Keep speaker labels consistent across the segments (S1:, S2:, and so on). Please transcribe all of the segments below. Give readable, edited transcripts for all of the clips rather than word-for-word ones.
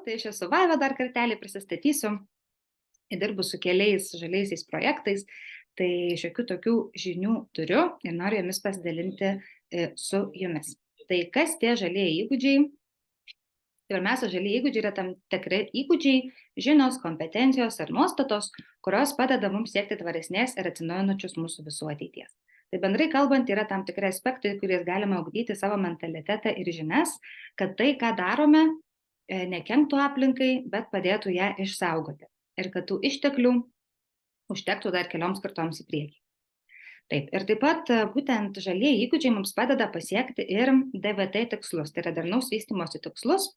S1: tai aš esu Vaiva, dar kartelį prisistatysiu. Dirbu su keliais žaliaisiais projektais, tai šiokių tokių žinių turiu ir noriu jomis pasidalinti su jumis. Tai kas tie žalieji įgūdžiai? Pirmiausia, žalieji įgūdžiai yra tam tikri įgūdžiai, žinios, kompetencijos ar nuostatos, kurios padeda mums siekti tvaresnės ir atsinaujinančios mūsų visų ateities. Tai bendrai kalbant, yra tam tikri aspektai, kuriais galime ugdyti savo mentalitetą ir žinias, kad tai, ką darome, nekenktų aplinkai, bet padėtų ją išsaugoti. Ir kad tų išteklių užtektų dar kelioms kartoms į priekį. Taip, ir taip pat būtent žalieji įgūdžiai mums padeda pasiekti ir DVT tikslus, tai yra darnaus vystymosi tikslus.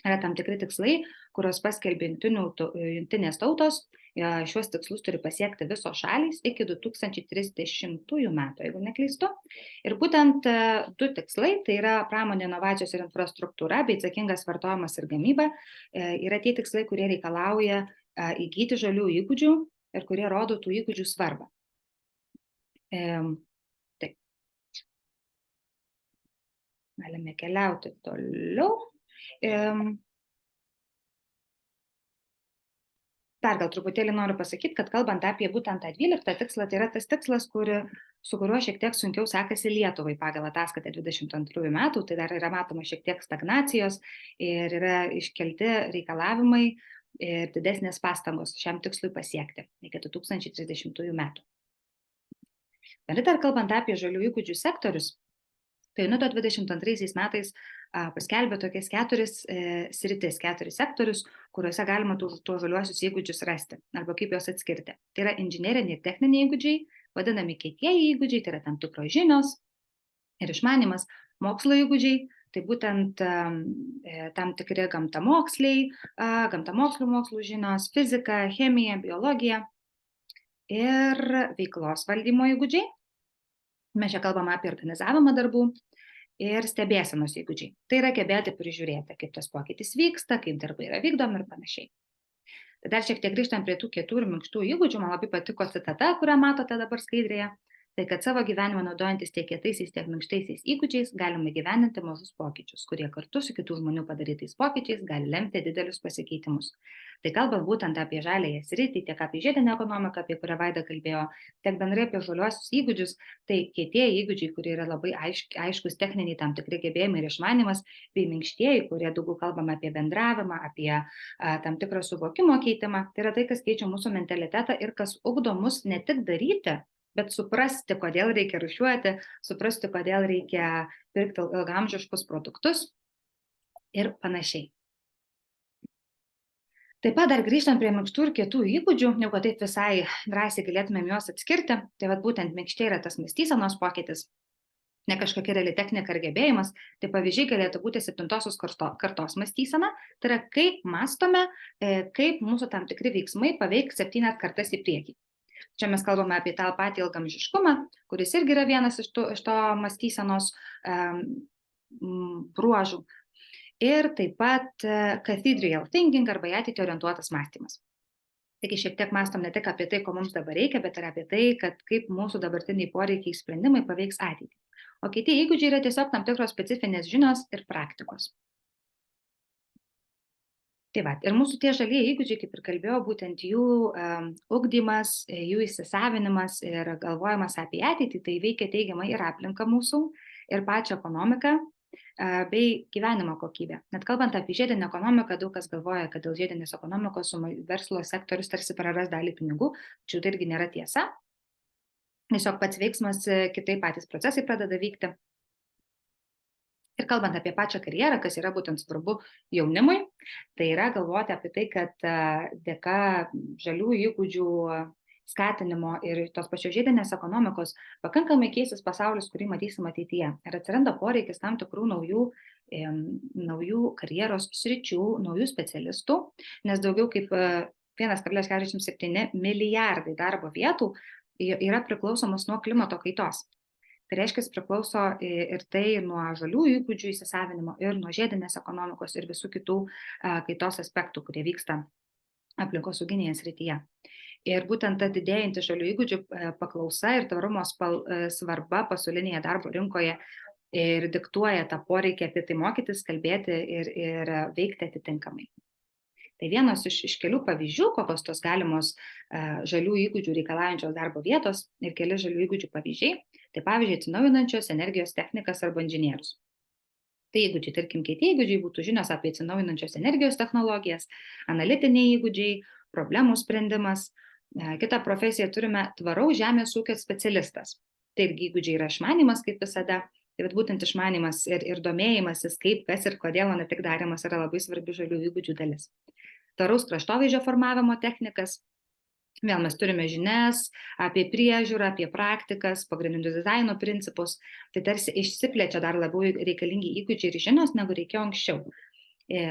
S1: Yra tam tikri tikslai, kuriuos paskelbė jungtinės tautos. Šiuos tikslus turi pasiekti visos šalys iki 2030 metų, jeigu neklystu. Ir būtent du tikslai, tai yra pramonė, inovacijos ir infrastruktūra, bei atsakingas vartojimas ir gamyba, yra tie tikslai, kurie reikalauja įgyti žalių įgūdžių ir kurie rodo tų įgūdžių svarbą. Taip. Galime keliauti toliau. Dar gal truputėlį noriu pasakyti, kad kalbant apie būtent tą 12 tikslą, tai yra tas tikslas, su kuriuo šiek tiek sunkiau sekasi Lietuvai pagal ataskaitą 22 metų, tai dar yra matoma šiek tiek stagnacijos ir yra iškelti reikalavimai ir didesnės pastangos šiam tikslui pasiekti iki 2030 metų. Bendrai dar kalbant apie žalių įgūdžių sektorius, tai UNIDO 22 metais paskelbė tokias 4 sritis, 4 sektorius, kuriuose galima tuos žaliuosius įgūdžius rasti, arba kaip juos atskirti. Tai yra inžineriniai ir techniniai įgūdžiai, vadinami kietieji įgūdžiai, tai yra tam tikros žinios ir išmanimas, mokslo įgūdžiai, tai būtent tam tikri gamtamokslų žinios, fizika, chemija, biologija ir veiklos valdymo įgūdžiai. Mes čia kalbame apie organizavimą darbų ir stebėsenos įgūdžiai. Tai yra gebėti prižiūrėti, kaip tas pokytis vyksta, kaip darbai yra vykdomi ir panašiai. Tai dar šiek tiek grįžtant prie tų kietų ir minkštų įgūdžių, man labai patiko citata, kurią matote dabar skaidrėje. Tai kad savo gyvenimą naudojantis tiek kietaisiais, tiek minkštaisiais įgūdžiais galima įgyvendinti mažus pokyčius, kurie kartu su kitų žmonių padarytais pokyčiais gali lemti didelius pasikeitimus. Tai kalbant būtent apie žaliąją sritį, tiek apie žiedinę ekonomiką, apie kurią Vaida kalbėjo, tiek bendrai apie žaliuosius įgūdžius, tai kietieji įgūdžiai, kurie yra labai aiškus techniniai tam tikri gebėjimai ir išmanimas, bei minkštieji, kurie daugiau kalbame apie bendravimą, apie tam tikrą suvokimo keitimą, tai yra tai, kas keičia mūsų mentalitetą ir kas ugdo mus ne tik daryti, bet suprasti, kodėl reikia rūšiuoti, suprasti, kodėl reikia pirkti ilgaamžiškus produktus ir panašiai. Taip pat dar grįžtant prie minkštų ir kietų įgūdžių, negu taip visai drąsiai galėtumėm juos atskirti, tai būtent minkščiai yra tas mąstysenos pokytis, ne kažkokia reali technika ar gebėjimas, tai pavyzdžiai galėtų būti 7-osios kartos mąstysena, tai yra kaip mąstome, kaip mūsų tam tikri veiksmai paveiks 7 kartas į priekį. Čia mes kalbame apie tą patį ilgaamžiškumą, kuris irgi yra vienas iš to mąstysenos bruožų. Ir taip pat cathedral thinking arba į ateitį orientuotas mąstymas. Taigi šiek tiek mąstom ne tik apie tai, ko mums dabar reikia, bet ir apie tai, kad kaip mūsų dabartiniai poreikiai sprendimai paveiks ateitį. O kiti įgūdžiai yra tiesiog tam tikros specifinės žinios ir praktikos. Tai va, ir mūsų tie žalieji įgūdžiai, kaip ir kalbėjau, būtent jų ugdymas, jų įsisavinimas ir galvojimas apie ateitį, tai veikia teigiamai ir aplinką mūsų, ir pačią ekonomiką, bei gyvenimo kokybę. Net kalbant apie žiedinę ekonomiką, daug kas galvoja, kad dėl žiedinės ekonomikos verslo sektorius tarsi praras dalį pinigų, tačiau tai irgi nėra tiesa. Tiesiog pats veiksmas, kitaip patys procesai pradeda vykti. Ir kalbant apie pačią karjerą, kas yra būtent svarbu jaunimui, tai yra galvoti apie tai, kad dėka žalių įgūdžių skatinimo ir tos pačios žiedinės ekonomikos pakankamai keisis pasaulis, kurį matysim ateityje. Ir atsiranda poreikis tam tikrų naujų karjeros sričių, naujų specialistų, nes daugiau kaip 1,47 milijardai darbo vietų yra priklausomos nuo klimato kaitos. Tai reiškia, priklauso ir tai nuo žalių įgūdžių įsisavinimo, ir nuo žiedinės ekonomikos, ir visų kitų kaitos aspektų, kurie vyksta aplinkosauginėje srityje. Ir būtent ta didėjanti žalių įgūdžių paklausa ir tvarumo svarba pasaulinėje darbo rinkoje ir diktuoja tą poreikį apie tai mokytis, kalbėti ir veikti atitinkamai. Tai vienas iš kelių pavyzdžių, kokios tos galimos žalių įgūdžių reikalaujančios darbo vietos ir keli žalių įgūdžių pavyzdžiai, tai pavyzdžiui atsinaujinančios energijos technikas arba inžinierius. Tai įgūdžiai, tarkim, kiti įgūdžiai būtų žinios apie atsinaujinančios energijos technologijas, analitiniai įgūdžiai, problemų sprendimas. Kitą profesiją turime tvaraus žemės ūkio specialistas. Tai irgi įgūdžiai yra išmanimas, kaip visada. Tai būtent išmanimas ir domėjimasis, kaip, kas ir kodėl, o ne tik darimas, yra labai svarbi žalių įgūdžių dalis. Tvaraus kraštovaizdžio formavimo technikas. Vėl mes turime žinias apie priežiūrą, apie praktikas, pagrindinius dizaino principus. Tai tarsi išsiplečia dar labiau reikalingi įgūdžiai ir žinios, negu reikėjo anksčiau.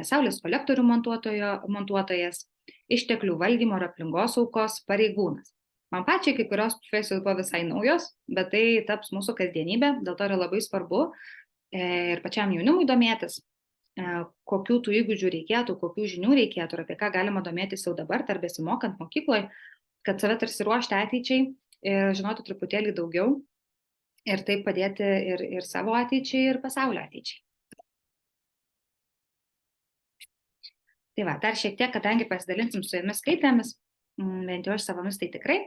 S1: Saulės kolektorių montuotojas, išteklių valdymo ir aplinkosaugos pareigūnas. Man pačiai kai kurios profesijos buvo visai naujos, bet tai taps mūsų kasdienybė, dėl to yra labai svarbu ir pačiam jaunimui domėtis, kokių tų įgūdžių reikėtų, kokių žinių reikėtų ir apie ką galima domėtis jau dabar, ar besimokant mokykloje, kad save tarsi ruošti ateičiai ir žinoti truputėlį daugiau ir taip padėti ir savo ateičiai, ir pasaulio ateičiai. Tai va, dar šiek tiek, kadangi pasidalinsim su jumis skaitėmis, bent jau aš savomis tai tikrai,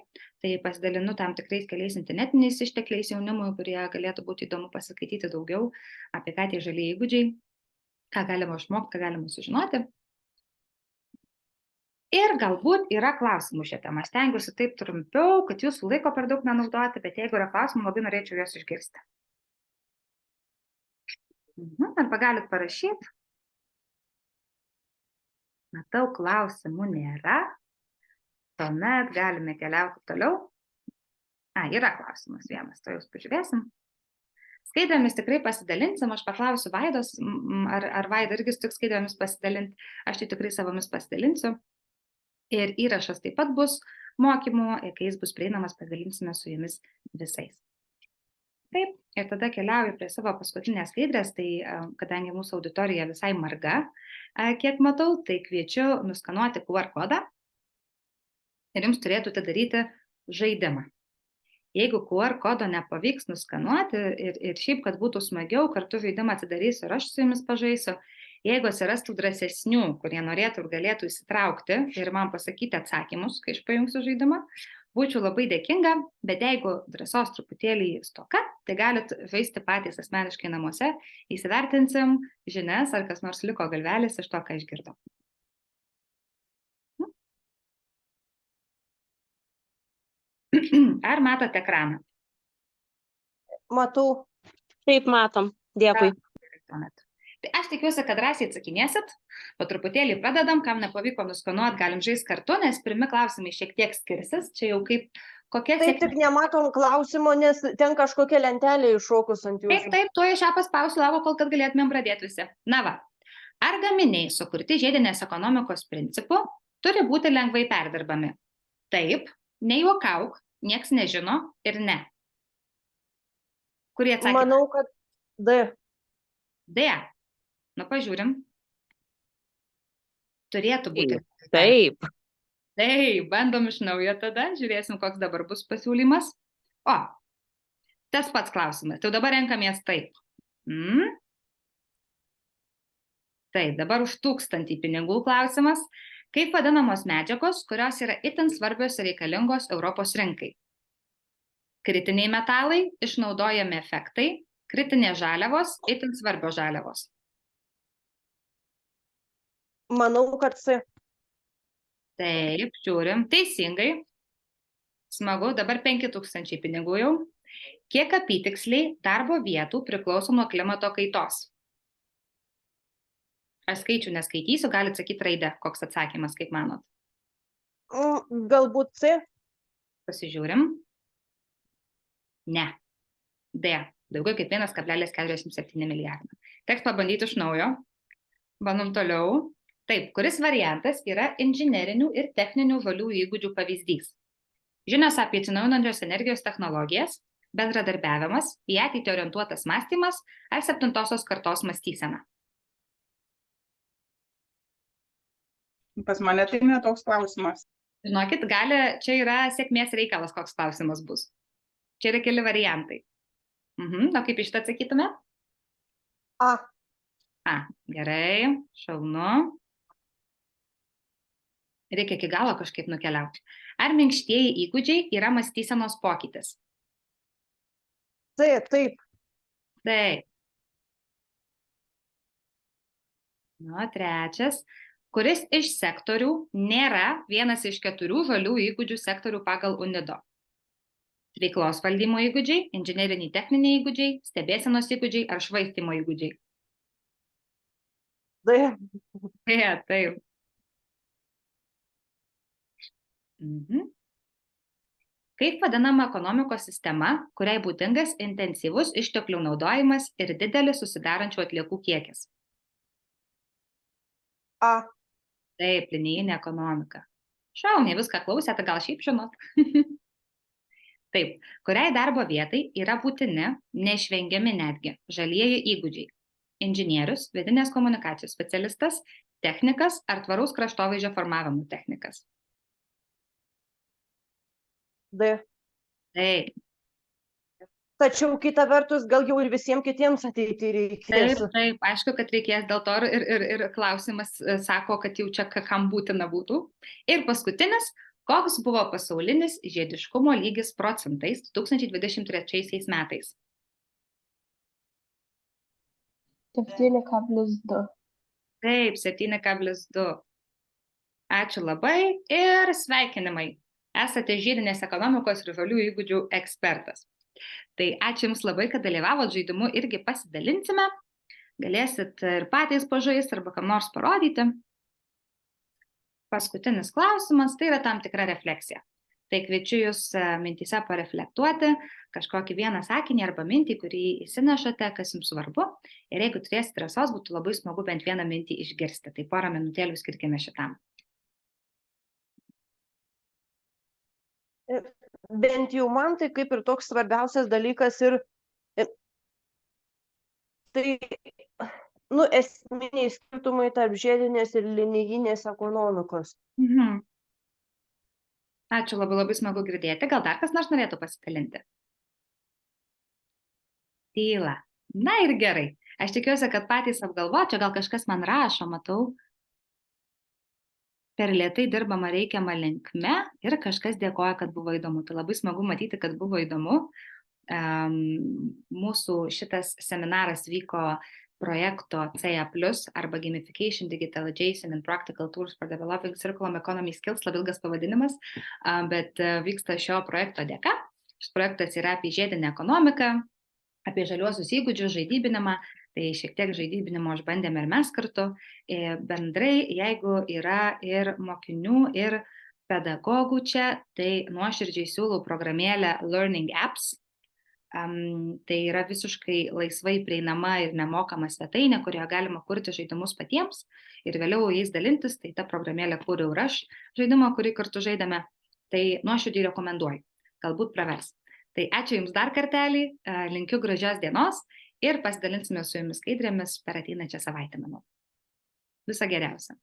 S1: tai pasidalinu tam tikrais keliais internetiniais ištekliais jaunimui, kurie galėtų būti įdomu pasiskaityti daugiau apie ką tie žalieji įgūdžiai, ką galima išmokti, ką galima sužinoti. Ir galbūt yra klausimų šią temą. Stengiuosi taip trumpiau, kad jūsų laiko per daug nenaudoti, bet jeigu yra klausimų, labai norėčiau juos išgirsti. Arba galit parašyti. Matau, klausimų nėra. Tuomet galime keliauti toliau. Yra klausimas vienas, to jūs pažiūrėsim. Skaidrėmis tikrai pasidalinsim, aš paklausiu Vaidos, ar Vaida irgi sutiks skaidrėmis pasidalinti, aš tai tikrai savomis pasidalinsiu. Ir įrašas taip pat bus mokymų, ir kai jis bus prieinamas, pasidalinsime su jumis visais. Taip, ir tada keliauju prie savo paskutinės skaidrės, tai kadangi mūsų auditorija visai marga, kiek matau, tai kviečiu nuskanuoti QR kodą ir jums turėtų atidaryti žaidimą. Jeigu QR kodo nepavyks nuskanuoti ir šiaip, kad būtų smagiau, kartu žaidimą atidarysiu ir aš su jumis pažaisiu. Jeigu atsirastų drąsesnių, kurie norėtų ir galėtų įsitraukti ir man pasakyti atsakymus, kai aš pajungsiu žaidimą, būčiau labai dėkinga, bet jeigu drąsos truputėlį stoka, tai galit žaisti patys asmeniškai namuose, įsivertinsim žinias, ar kas nors liko galvelis iš to, ką išgirdau. Ar matote ekraną?
S2: Matau. Taip, matom. Dėkui.
S1: Tai aš tikiuosi, kad drąsiai atsakinėsit, po truputėlį pradedam, kam nepavyko nuskanuoti, galim žaisti kartu, nes pirmi klausimai šiek tiek skirsis, čia jau kaip kokia...
S2: Taip, tik nematom klausimo, nes ten kažkokia lentelė iššokus ant jūsų.
S1: Taip, tuo aš ją paspausiu lavo, kol kad galėtumėm pradėti visi. Na va, ar gaminiai sukurti žiedinės ekonomikos principu turi būti lengvai perdirbami? Taip, nejuokauk, nieks nežino ir ne. Kurie atsakė?
S2: Manau, kad D.
S1: D. Nu, pažiūrim. Turėtų būti.
S2: Taip.
S1: Taip, bandom iš naujo tada, žiūrėsim, koks dabar bus pasiūlymas. O, tas pats klausimas. Tai dabar renkamės taip. Taip, dabar už 1000 pinigų klausimas. Kaip vadinamos medžiagos, kurios yra itin svarbios ir reikalingos Europos rinkai? Kritiniai metalai, išnaudojami efektai, kritinės žaliavos, itin svarbios žaliavos.
S2: Manau, kad C.
S1: Taip, žiūrim, teisingai. Smagu, dabar 5000 pinigų jau. Kiek apytiksliai darbo vietų priklauso nuo klimato kaitos? Aš skaičių neskaitysiu, galit sakyti raidę, koks atsakymas, kaip manot?
S2: Galbūt C.
S1: Pasižiūrim. Ne. D. Daugiau kaip 1,47 milijardo. Teks pabandyti iš naujo. Bandom toliau. Taip, kuris variantas yra inžinerinių ir techninių žalių įgūdžių pavyzdys? Žinios apie atsinaujinančios energijos technologijas, bendradarbiavimas, į ateitį orientuotas mąstymas ar 7-osios kartos mąstysena?
S3: Pas mane tai netoks klausimas.
S1: Žinokit, čia yra sėkmės reikalas, koks klausimas bus. Čia yra keli variantai. O kaip iš šitą atsakytume?
S2: A.
S1: A, gerai, šaunu. Reikia iki galo kažkaip nukeliauti. Ar minkštieji įgūdžiai yra mąstysenos pokytis?
S2: Taip, taip.
S1: Taip. Na, trečias. Kuris iš sektorių nėra vienas iš 4 žalių įgūdžių sektorių pagal UNIDO? Veiklos valdymo įgūdžiai, inžineriniai techniniai įgūdžiai, stebėsenos įgūdžiai ar švaistymo įgūdžiai?
S2: Taip.
S1: Taip. Kaip vadinama ekonomikos sistema, kuriai būdingas intensyvus išteklių naudojimas ir didelis susidarančių atliekų kiekis?
S2: A.
S1: Taip, linijinė ekonomika. Šauniai, viską klausėte, gal šiaip žinot. Taip, kuriai darbo vietai yra būtini, neišvengiami netgi, žalieji įgūdžiai? Inžinierius, vidinės komunikacijos specialistas, technikas ar tvaraus kraštovaizdžio formavimo technikas?
S2: D.
S1: Taip.
S2: Tačiau kita vertus, gal jau ir visiems kitiems ateiti reikės.
S1: Taip, aišku, kad reikės, dėl to ir klausimas sako, kad jau čia kam būtina būtų. Ir paskutinis, koks buvo pasaulinis žiediškumo lygis procentais 2023 metais?
S4: 7,2.
S1: Taip, 7,2. Ačiū labai ir sveikinimai. Esate žiedinės ekonomikos ir žalių įgūdžių ekspertas. Tai ačiū Jums labai, kad dalyvavot žaidimu, irgi pasidalinsime. Galėsit ir patys pažaisti arba kam nors parodyti. Paskutinis klausimas, tai yra tam tikra refleksija. Tai kviečiu Jūs mintyse pareflektuoti kažkokį vieną sakinį arba mintį, kurį įsinešate, kas Jums svarbu. Ir jeigu turėsite drąsos, būtų labai smagu bent vieną mintį išgirsti. Tai porą minutėlių skirkime šitam.
S2: Bent jau man tai kaip ir toks svarbiausias dalykas ir tai, esminiai skirtumai tarp žiedinės ir linijinės ekonomikos.
S1: Ačiū, labai smagu girdėti. Gal dar kas nors norėtų pasidalinti? Tyla. Na ir gerai. Aš tikiuosi, kad patys apgalvočiau, gal kažkas man rašo, matau. Per lėtai dirbama reikiama linkme ir kažkas dėkoja, kad buvo įdomu. Tai labai smagu matyti, kad buvo įdomu. Mūsų šitas seminaras vyko projekto CA+, arba Gamification, Digitalization and Practical Tools for Developing Circular Economy Skills, labai ilgas pavadinimas, bet vyksta šio projekto dėka. Šis projektas yra apie žiedinę ekonomiką, apie žaliuosius įgūdžius, žaidybinimą. Tai šiek tiek žaidybinimo išbandėme ir mes kartu. Bendrai, jeigu yra ir mokinių, ir pedagogų čia, tai nuoširdžiai siūlau programėlę Learning Apps. Tai yra visiškai laisvai prieinama ir nemokama svetainė, kurioje galima kurti žaidimus patiems ir vėliau jais dalintis. Tai ta programėlė kūriau ir aš žaidimą, kurį kartu žaidėme. Tai nuoširdžiai rekomenduoju. Galbūt pravers. Tai ačiū Jums dar kartelį, linkiu gražios dienos ir pasidalinsime su Jumis skaidrėmis per ateinančią savaitę, manau. Viso geriausio.